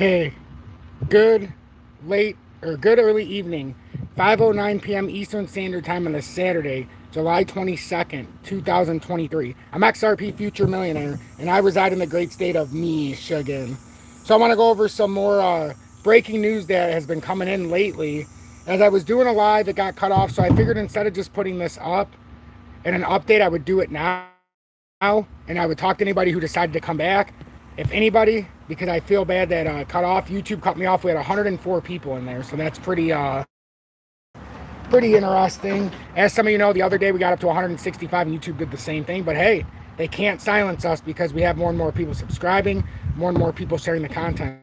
Okay, good good early evening, 5:09 p.m. Eastern Standard Time on a Saturday, July 22nd, 2023. I'm XRP Future Millionaire, and I reside in the great state of Michigan. So I want to go over some more breaking news that has been coming in lately. As I was doing a live, it got cut off, so I figured instead of just putting this up in an update, I would do it now, and I would talk to anybody who decided to come back. If anybody, because I feel bad that cut off. YouTube cut me off. We had 104 people in there, so that's pretty interesting. As some of you know, the other day we got up to 165, and YouTube did the same thing. But hey, they can't silence us because we have more and more people subscribing, more and more people sharing the content.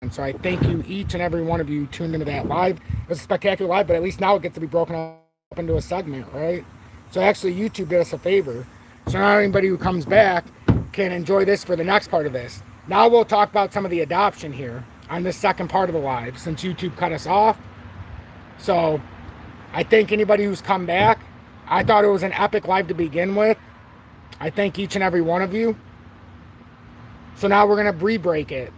And so I thank you, each and every one of you tuned into that live. It was a spectacular live, but at least now it gets to be broken up into a segment, right? So actually, YouTube did us a favor. So now anybody who comes back can enjoy this for the next part of this. Now we'll talk about some of the adoption here on this second part of the live, since YouTube cut us off. So I thank anybody who's come back. I thought it was an epic live to begin with. I thank each and every one of you. So now we're going to re-break it.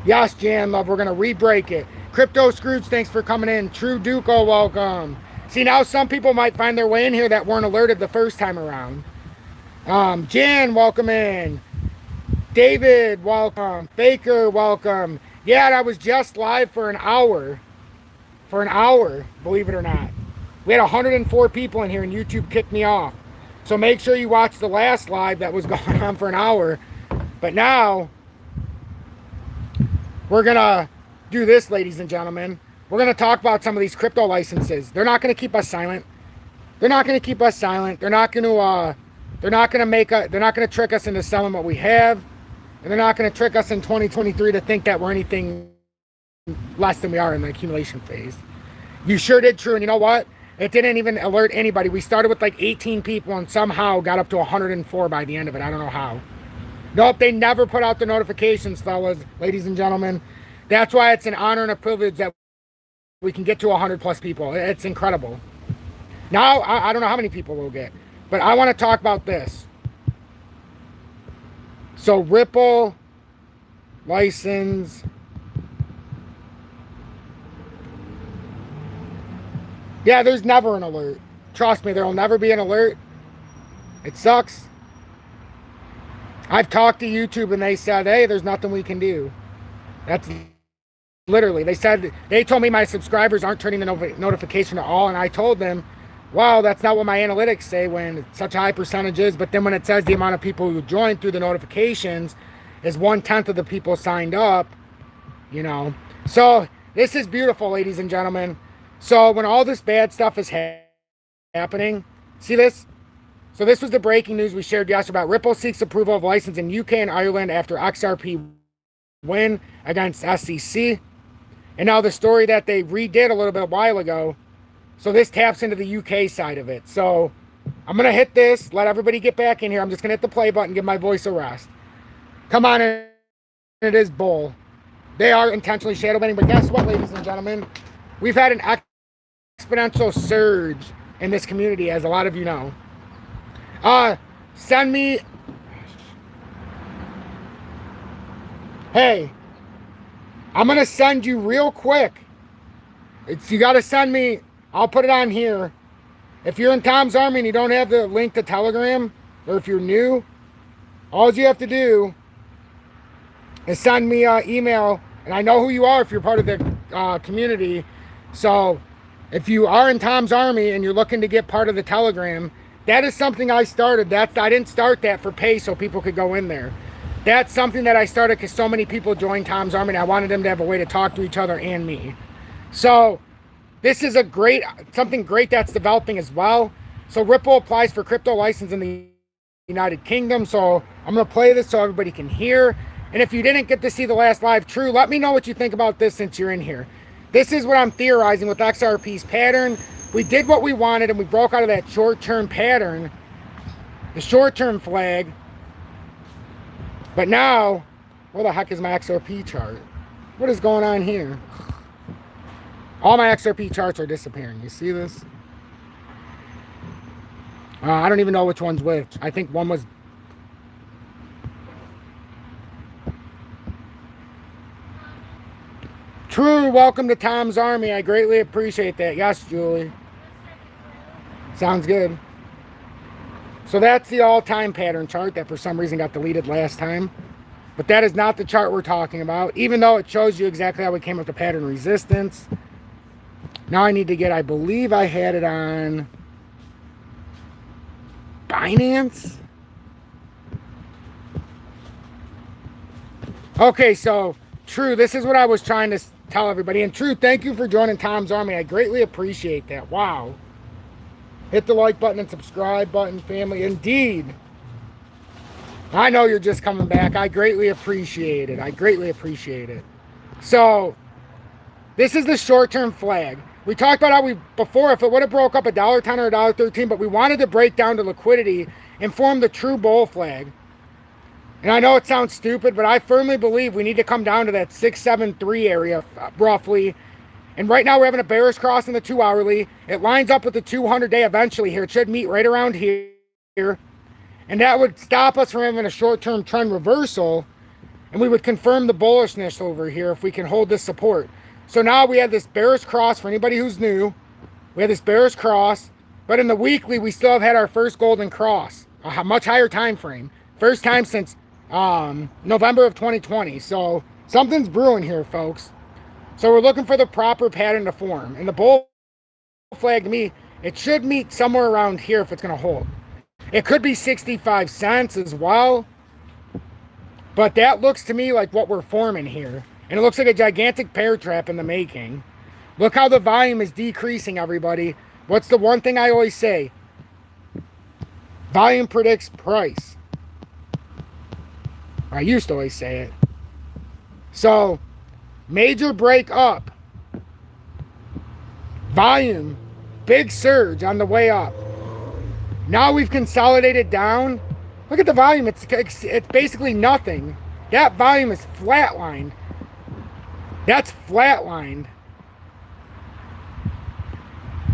Yes, Jan Love, we're going to re-break it. Crypto Scrooge, thanks for coming in. True Duco, welcome. See, now some people might find their way in here that weren't alerted the first time around. Jan, welcome in. David, welcome. Faker, welcome. Yeah, I was just live for an hour. For an hour, believe it or not. We had 104 people in here and YouTube kicked me off. So make sure you watch the last live that was going on for an hour. But now, we're going to do this, ladies and gentlemen. We're going to talk about some of these crypto licenses. They're not going to keep us silent. They're not going to keep us silent. They're not going to trick us into selling what we have. And they're not going to trick us in 2023 to think that we're anything less than we are in the accumulation phase. You sure did, True. And you know what? It didn't even alert anybody. We started with like 18 people and somehow got up to 104 by the end of it. I don't know how. Nope, they never put out the notifications, fellas, ladies and gentlemen. That's why it's an honor and a privilege that we can get to 100 plus people. It's incredible. Now, I don't know how many people we'll get, but I want to talk about this. So Ripple license. Yeah, there's never an alert. Trust me, there will never be an alert. It sucks. I've talked to YouTube and they said, hey, there's nothing we can do. That's literally, they told me my subscribers aren't turning the notification at all, and I told them, wow, that's not what my analytics say when it's such a high percentage is, but then when it says the amount of people who joined through the notifications is 1/10 of the people signed up, you know. So this is beautiful, ladies and gentlemen. So when all this bad stuff is happening, see this? So this was the breaking news we shared yesterday about Ripple seeks approval of license in UK and Ireland after XRP win against SEC. And now the story that they redid a little bit a while ago. So this taps into the UK side of it. So I'm going to hit this, let everybody get back in here. I'm just going to hit the play button, give my voice a rest. Come on, it is bull. They are intentionally shadow banning, but guess what, ladies and gentlemen? We've had an exponential surge in this community, as a lot of you know. Send me... Hey, I'm going to send you real quick. You got to send me... I'll put it on here. If you're in Tom's Army and you don't have the link to Telegram, or if you're new, all you have to do is send me an email, and I know who you are if you're part of the community. So if you are in Tom's Army and you're looking to get part of the Telegram, that is something I started. I didn't start that for pay so people could go in there. That's something that I started because so many people joined Tom's Army, and I wanted them to have a way to talk to each other and me. So this is something great that's developing as well. So Ripple applies for crypto license in the United Kingdom. So I'm going to play this so everybody can hear. And if you didn't get to see the last live, True, let me know what you think about this since you're in here. This is what I'm theorizing with XRP's pattern. We did what we wanted and we broke out of that short-term pattern, the short-term flag. But now, where the heck is my XRP chart? What is going on here? All my XRP charts are disappearing. You see this? I don't even know which one's which. I think one was... True, welcome to Tom's Army. I greatly appreciate that. Yes, Julie. Sounds good. So that's the all-time pattern chart that for some reason got deleted last time. But that is not the chart we're talking about, even though it shows you exactly how we came up with pattern resistance. Now I need to get, I believe I had it on Binance. Okay, so True, this is what I was trying to tell everybody. And True, thank you for joining Tom's Army. I greatly appreciate that. Wow. Hit the like button and subscribe button, family. Indeed. I know you're just coming back. I greatly appreciate it. I greatly appreciate it. So, this is the short-term flag. We talked about how before, if it would have broke up $1.10 or $1.13, but we wanted to break down to liquidity and form the true bull flag. And I know it sounds stupid, but I firmly believe we need to come down to that 673 area, roughly. And right now we're having a bearish cross in the 2-hourly. It lines up with the 200-day eventually here. It should meet right around here. And that would stop us from having a short-term trend reversal. And we would confirm the bullishness over here if we can hold this support. So now we have this bearish cross for anybody who's new. We have this bearish cross. But in the weekly, we still have had our first golden cross. A much higher time frame. First time since November of 2020. So something's brewing here, folks. So we're looking for the proper pattern to form. And the bull flag, to me, it should meet somewhere around here if it's going to hold. It could be 65 cents as well. But that looks to me like what we're forming here. And it looks like a gigantic bear trap in the making. Look how the volume is decreasing, everybody. What's the one thing I always say? Volume predicts price. I used to always say it. So, major break up. Volume. Big surge on the way up. Now we've consolidated down. Look at the volume. It's basically nothing. That volume is flatlined. That's flatlined.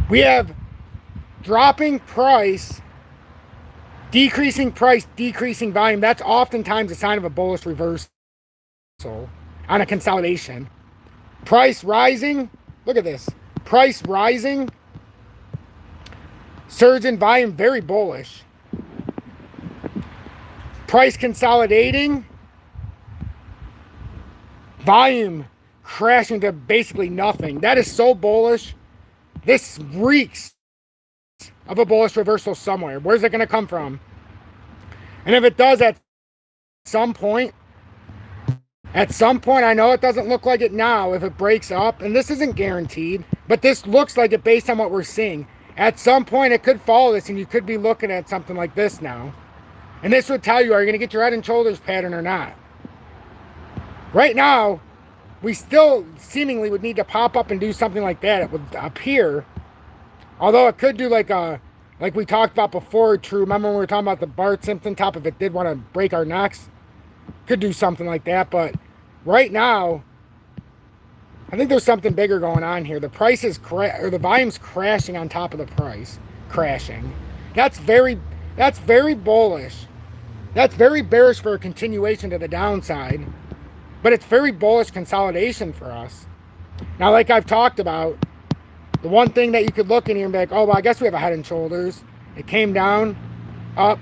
We have dropping price, decreasing volume. That's oftentimes a sign of a bullish reversal on a consolidation. Price rising. Look at this. Price rising. Surge in volume, very bullish. Price consolidating. Volume crashing to basically nothing. That is so bullish. This reeks of a bullish reversal somewhere. Where's it going to come from? And if it does at some point, I know it doesn't look like it now if it breaks up, and this isn't guaranteed, but this looks like it based on what we're seeing. At some point, it could follow this, and you could be looking at something like this now. And this would tell you, are you going to get your head and shoulders pattern or not? Right now, we still seemingly would need to pop up and do something like that. It would appear. Although it could do like we talked about before, True. Remember when we were talking about the Bart Simpson top? If it did want to break our necks, could do something like that. But right now, I think there's something bigger going on here. The price is the volume's crashing on top of the price. Crashing. That's very bullish. That's very bearish for a continuation to the downside. But it's very bullish consolidation for us. Now, like I've talked about, the one thing that you could look in here and be like, oh, well, I guess we have a head and shoulders. It came down, up,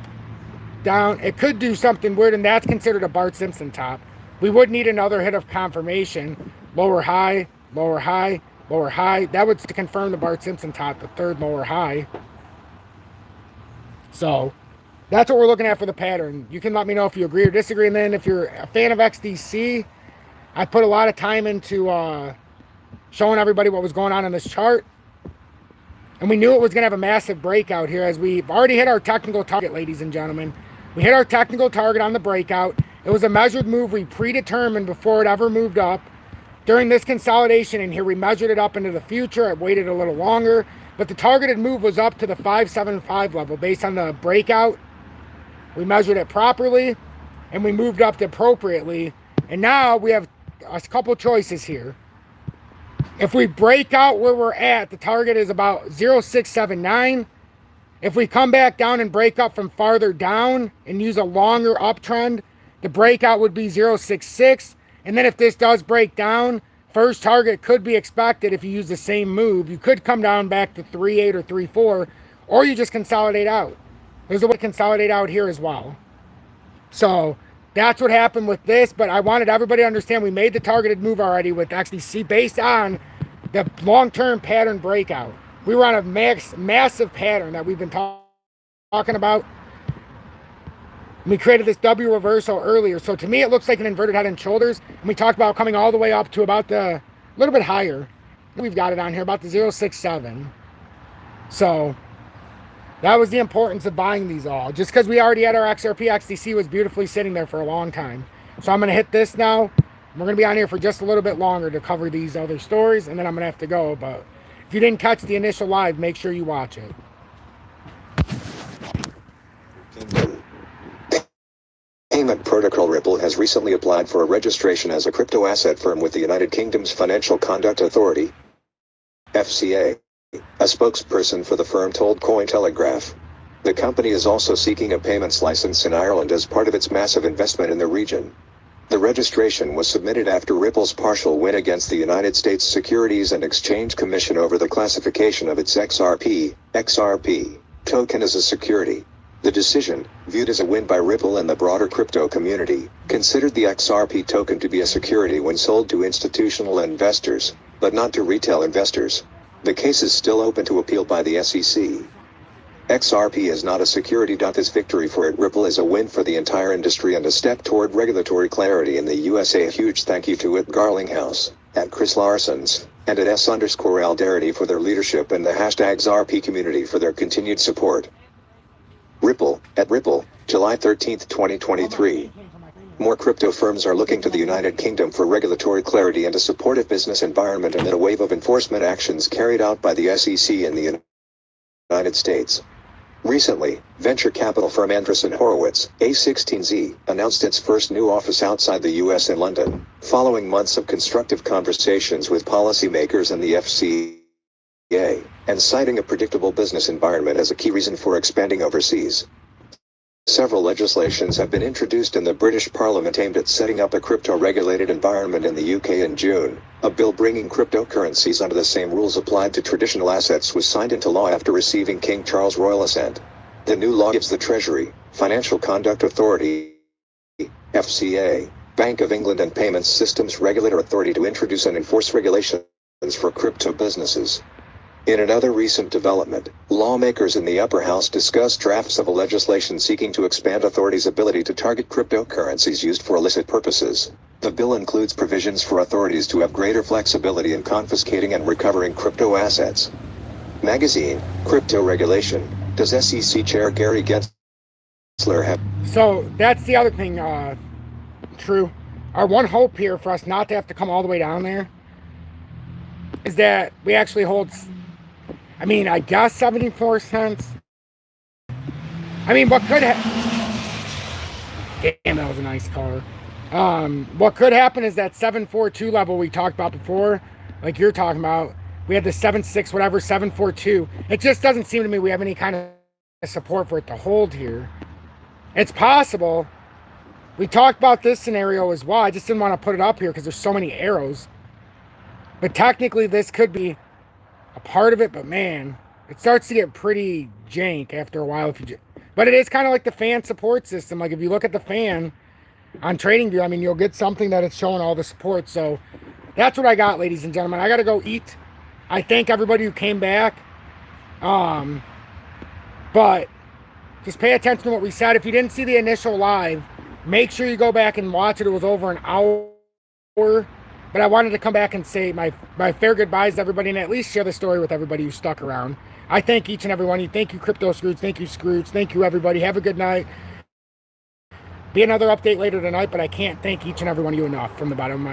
down. It could do something weird, and that's considered a Bart Simpson top. We would need another hit of confirmation. Lower high, lower high, lower high. That would confirm the Bart Simpson top, the third lower high. So that's what we're looking at for the pattern. You can let me know if you agree or disagree. And then if you're a fan of XDC, I put a lot of time into showing everybody what was going on in this chart. And we knew it was going to have a massive breakout here, as we've already hit our technical target, ladies and gentlemen. We hit our technical target on the breakout. It was a measured move we predetermined before it ever moved up. During this consolidation in here, we measured it up into the future. It waited a little longer. But the targeted move was up to the 575 level based on the breakout. We measured it properly, and we moved up appropriately. And now we have a couple choices here. If we break out where we're at, the target is about 0.679. If we come back down and break up from farther down and use a longer uptrend, the breakout would be 0.66. And then if this does break down first target could be expected if you use the same move. You could come down back to 3.8 or 3.4, or you just consolidate out. There's a way to consolidate out here as well. So that's what happened with this, but I wanted everybody to understand we made the targeted move already with XDC based on the long-term pattern breakout. We were on a massive pattern that we've been talking about. We created this W reversal earlier. So to me, it looks like an inverted head and shoulders. And we talked about coming all the way up to about the little bit higher. We've got it on here, about the 0.67. So that was the importance of buying these all. Just because we already had our XRP, XDC was beautifully sitting there for a long time. So I'm going to hit this now. We're going to be on here for just a little bit longer to cover these other stories. And then I'm going to have to go. But if you didn't catch the initial live, make sure you watch it. Payment protocol Ripple has recently applied for a registration as a crypto asset firm with the United Kingdom's Financial Conduct Authority, FCA. A spokesperson for the firm told Cointelegraph. The company is also seeking a payments license in Ireland as part of its massive investment in the region. The registration was submitted after Ripple's partial win against the United States Securities and Exchange Commission over the classification of its XRP token as a security. The decision, viewed as a win by Ripple and the broader crypto community, considered the XRP token to be a security when sold to institutional investors, but not to retail investors. The case is still open to appeal by the SEC. XRP is not a security. This victory for Ripple is a win for the entire industry and a step toward regulatory clarity in the USA. A huge thank you to Garlinghouse, at Chris Larsons, and at @_Aldarity for their leadership and the #XRP community for their continued support. Ripple, at Ripple, July 13, 2023. More crypto firms are looking to the United Kingdom for regulatory clarity and a supportive business environment amid a wave of enforcement actions carried out by the SEC in the United States. Recently, venture capital firm Andreessen Horowitz, A16Z, announced its first new office outside the U.S. in London, following months of constructive conversations with policymakers and the FCA, and citing a predictable business environment as a key reason for expanding overseas. Several legislations have been introduced in the British Parliament aimed at setting up a crypto-regulated environment in the UK in June. A bill bringing cryptocurrencies under the same rules applied to traditional assets was signed into law after receiving King Charles' royal assent. The new law gives the Treasury, Financial Conduct Authority, FCA, Bank of England and Payments Systems Regulator authority to introduce and enforce regulations for crypto businesses. In another recent development, lawmakers in the upper house discussed drafts of a legislation seeking to expand authorities' ability to target cryptocurrencies used for illicit purposes. The bill includes provisions for authorities to have greater flexibility in confiscating and recovering crypto assets. Magazine, Crypto Regulation. Does SEC Chair Gary Gensler have... So that's the other thing, True. Our one hope here for us not to have to come all the way down there is that we actually hold... I guess 74 cents. What could damn, that was a nice car. What could happen is that 742 level we talked about before, like you're talking about, we had the 76, whatever, 742. It just doesn't seem to me we have any kind of support for it to hold here. It's possible. We talked about this scenario as well. I just didn't want to put it up here because there's so many arrows. But technically this could be a part of it, but man, it starts to get pretty jank after a while. But it is kind of like the fan support system. Like if you look at the fan on TradingView, you'll get something that it's showing all the support. So that's what I got, ladies and gentlemen. I got to go eat. I thank everybody who came back. But just pay attention to what we said. If you didn't see the initial live, make sure you go back and watch it. It was over an hour. But I wanted to come back and say my fair goodbyes to everybody and at least share the story with everybody who stuck around. I thank each and every one of you. Thank you, Crypto Scrooge. Thank you, Scrooge. Thank you, everybody. Have a good night. Be another update later tonight, but I can't thank each and every one of you enough from the bottom of my